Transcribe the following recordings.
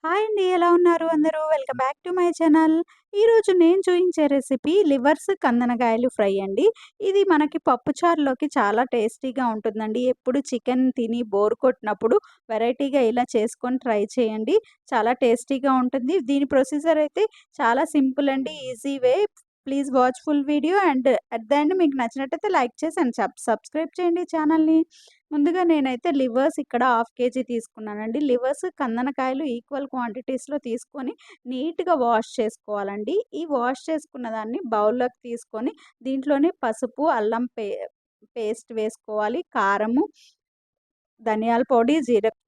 Hi అండి. ఎలా ఉన్నారు అందరూ? Welcome back to my channel. ఈరోజు నేను చూయించే రెసిపీ లివర్స్ కందనకాయలు ఫ్రై అండి. ఇది మనకి పప్పుచారులోకి చాలా టేస్టీగా ఉంటుందండి. ఎప్పుడు చికెన్ తిని బోర్ కొట్టినప్పుడు వెరైటీగా ఇలా చేసుకొని ట్రై చేయండి. చాలా టేస్టీగా ఉంటుంది. దీని ప్రొసీజర్ అయితే చాలా సింపుల్ అండి. Easy way. Please watch full video and at the end మీకు నచ్చినట్టయితే లైక్ చేసి అండ్ సబ్స్క్రైబ్ చేయండి ఛానల్‌ని. ముందుగా నేనైతే లివర్స్ ఇక్కడ హాఫ్ కేజీ తీసుకున్నానండి. లివర్స్, కందనకాయలు ఈక్వల్ క్వాంటిటీస్‌లో తీసుకొని నీట్‌గా వాష్ చేసుకోవాలండి. ఈ వాష్ చేసుకున్న దాన్ని బౌల్‌లోకి తీసుకొని దీంట్లోనే పసుపు, అల్లం పేస్ట్ వేసుకోవాలి. కారము, ధనియాల పొడి,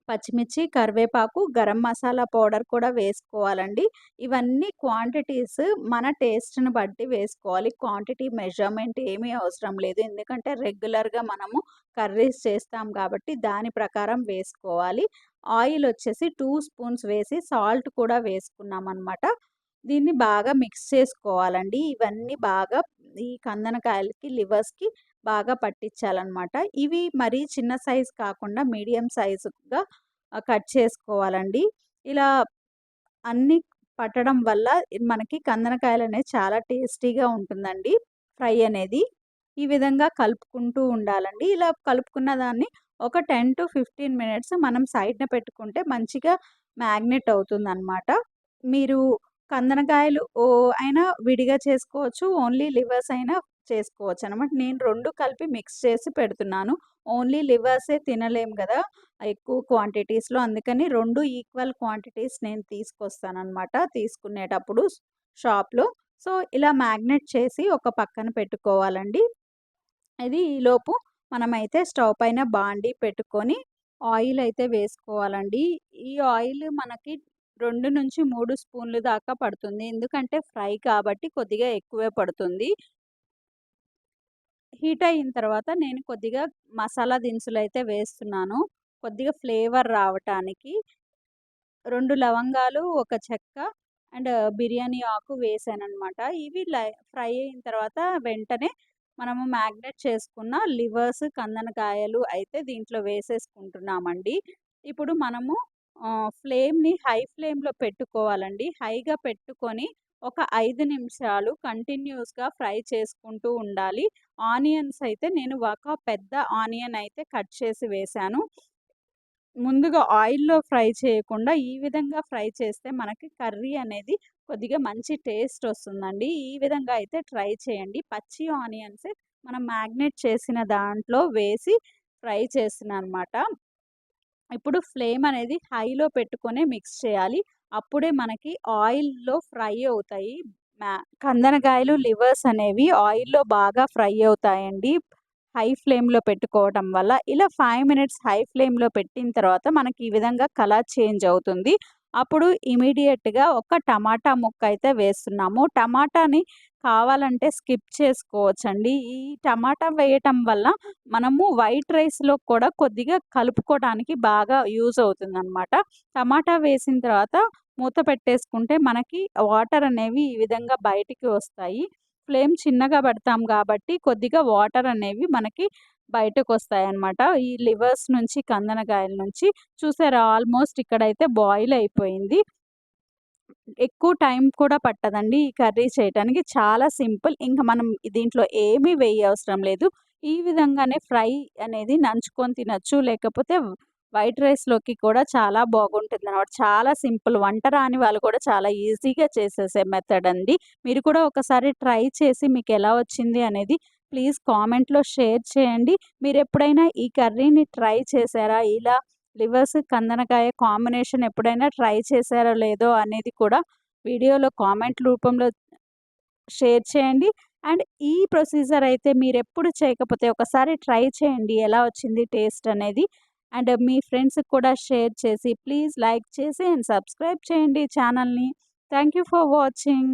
పచ్చిమిర్చి, కరివేపాకు, గరం మసాలా పౌడర్ కూడా వేసుకోవాలండి. ఇవన్నీ క్వాంటిటీస్ మన టేస్ట్‌ని బట్టి వేసుకోవాలి. క్వాంటిటీ మెజర్‌మెంట్ ఏమీ అవసరం లేదు. ఎందుకంటే రెగ్యులర్‌గా మనము కర్రీస్ చేస్తాం కాబట్టి దాని ప్రకారం వేసుకోవాలి. ఆయిల్ వచ్చేసి 2 స్పూన్స్ వేసి సాల్ట్ కూడా వేసుకున్నామనమాట. దీన్ని బాగా మిక్స్ చేసుకోవాలండి. ఇవన్నీ బాగా ఈ కందనకాయలకి, లివర్స్‌కి బాగా పట్టించాలనమాట. ఇవి మరీ చిన్న సైజ్ కాకుండా మీడియం సైజుగా కట్ చేసుకోవాలండి. ఇలా అన్నీ పట్టడం వల్ల మనకి కందనకాయలనేవి చాలా టేస్టీగా ఉంటుందండి ఫ్రై అనేది. ఈ విధంగా కలుపుకుంటూ ఉండాలండి. ఇలా కలుపుకున్న దాన్ని ఒక 10-15 మినిట్స్ మనం సైడ్‌న పెట్టుకుంటే మంచిగా మ్యాగ్నెట్ అవుతుందనమాట. మీరు కందనకాయలు అయినా విడిగా చేసుకోవచ్చు. ఓన్లీ లివర్స్ అయినా చేసుకోవచ్చనమాట. నేను 2 కలిపి మిక్స్ చేసి పెడుతున్నాను. ఓన్లీ లివర్సే తినలేం గదా! ఎక్కువ క్వాంటిటీస్‌లో. అందుకని 2 ఈక్వల్ క్వాంటిటీస్ నేను తీసుకొస్తాననమాట తీసుకునేటప్పుడు షాప్‌లో. సో, ఇలా మ్యాగ్నెట్ చేసి ఒక పక్కన పెట్టుకోవాలండి. ఇది ఈలోపు మనమైతే స్టవ్ పైన బాండీ పెట్టుకొని ఆయిల్ అయితే వేసుకోవాలండి. ఈ ఆయిల్ మనకి 2-3 స్పూన్లు దాకా పడుతుంది. ఎందుకంటే ఫ్రై కాబట్టి కొద్దిగా ఎక్కువే పడుతుంది. హీట్ అయిన తర్వాత నేను కొద్దిగా మసాలా దినుసులైతే వేస్తున్నాను. కొద్దిగా ఫ్లేవర్ రావటానికి. 2 లవంగాలు, ఒక చెక్క అండ్ బిర్యానీ ఆకు వేసాననమాట. ఇవి ఫ్రై అయిన తర్వాత వెంటనే మనము మ్యాగ్నేట్ చేసుకున్న లివర్స్, కందనకాయలు అయితే దీంట్లో వేసేసుకుంటున్నామండి. ఇప్పుడు మనము ఫ్లేమ్‌ని హై ఫ్లేమ్‌లో పెట్టుకోవాలండి. హైగా పెట్టుకొని ఒక 5 నిమిషాలు కంటిన్యూయస్‌గా ఫ్రై చేసుకుంటూ ఉండాలి. ఆనియన్స్ అయితే నేను ఒక పెద్ద ఆనియన్ అయితే కట్ చేసి వేశాను. ముందుగా ఆయిల్‌లో ఫ్రై చేయకుండా ఈ విధంగా ఫ్రై చేస్తే మనకి కర్రీ అనేది కొద్దిగా మంచి టేస్ట్ వస్తుందండి. ఈ విధంగా అయితే ట్రై చేయండి. పచ్చి ఆనియన్స్ మనం మ్యాగ్నేట్ చేసిన దాంట్లో వేసి ఫ్రై చేసిననమాట. ఇప్పుడు ఫ్లేమ్ అనేది హైలో పెట్టుకొనే మిక్స్ చేయాలి. అప్పుడే మనకి ఆయిల్‌లో ఫ్రై అవుతాయి. మ్యా కందనకాయలు, లివర్స్ అనేవి ఆయిల్‌లో బాగా ఫ్రై అవుతాయండి. హై ఫ్లేమ్‌లో పెట్టుకోవటం వల్ల. ఇలా 5 మినిట్స్ హై ఫ్లేమ్‌లో పెట్టిన తర్వాత మనకి ఈ విధంగా కలర్ చేంజ్ అవుతుంది. అప్పుడు ఇమ్మీడియేట్‌గా ఒక టమాటా ముక్క అయితే వేస్తున్నాము. టమాటాని కావాలంటే స్కిప్ చేసుకోవచ్చండి. ఈ టమాటా వేయటం వల్ల మనము వైట్ రైస్‌లో కూడా కొద్దిగా కలుపుకోవడానికి బాగా యూజ్ అవుతుందనమాట. టమాటా వేసిన తర్వాత మూత పెట్టేసుకుంటే మనకి వాటర్ అనేవి ఈ విధంగా బయటికి వస్తాయి. ఫ్లేమ్ చిన్నగా పెడతాం కాబట్టి కొద్దిగా వాటర్ అనేవి మనకి బయటకొస్తాయన్నమాట. ఈ లివర్స్ నుంచి, కందనకాయల నుంచి. చూసారా ఆల్మోస్ట్ ఇక్కడైతే బాయిల్ అయిపోయింది. ఎక్కువ టైం కూడా పట్టదండి ఈ కర్రీ చేయటానికి. చాలా సింపుల్. ఇంక మనం దీంట్లో ఏమీ వేయవసరం లేదు. ఈ విధంగానే ఫ్రై అనేది నంచుకొని తినొచ్చు. లేకపోతే వైట్ రైస్‌లోకి కూడా చాలా బాగుంటుందనమాట. చాలా సింపుల్. వంట రాని వాళ్ళు కూడా చాలా ఈజీగా చేసేసే మెథడ్ అండి. మీరు కూడా ఒకసారి ట్రై చేసి మీకెలా వచ్చింది అనేది ప్లీజ్ కామెంట్‌లో షేర్ చేయండి. మీరెప్పుడైనా ఈ కర్రీని ట్రై చేశారా? ఇలా లివర్స్, కందనకాయ కాంబినేషన్ ఎప్పుడైనా ట్రై చేశారో లేదో అనేది కూడా వీడియోలో కామెంట్ రూపంలో షేర్ చేయండి. అండ్ ఈ ప్రొసీజర్ అయితే మీరెప్పుడు చేయకపోతే ఒకసారి ట్రై చేయండి. ఎలా వచ్చింది టేస్ట్ అనేది. అండ్ మీ ఫ్రెండ్స్‌కి కూడా షేర్ చేసి ప్లీజ్ లైక్ చేసి అండ్ సబ్స్క్రైబ్ చేయండి ఛానల్‌ని. Thank you for watching.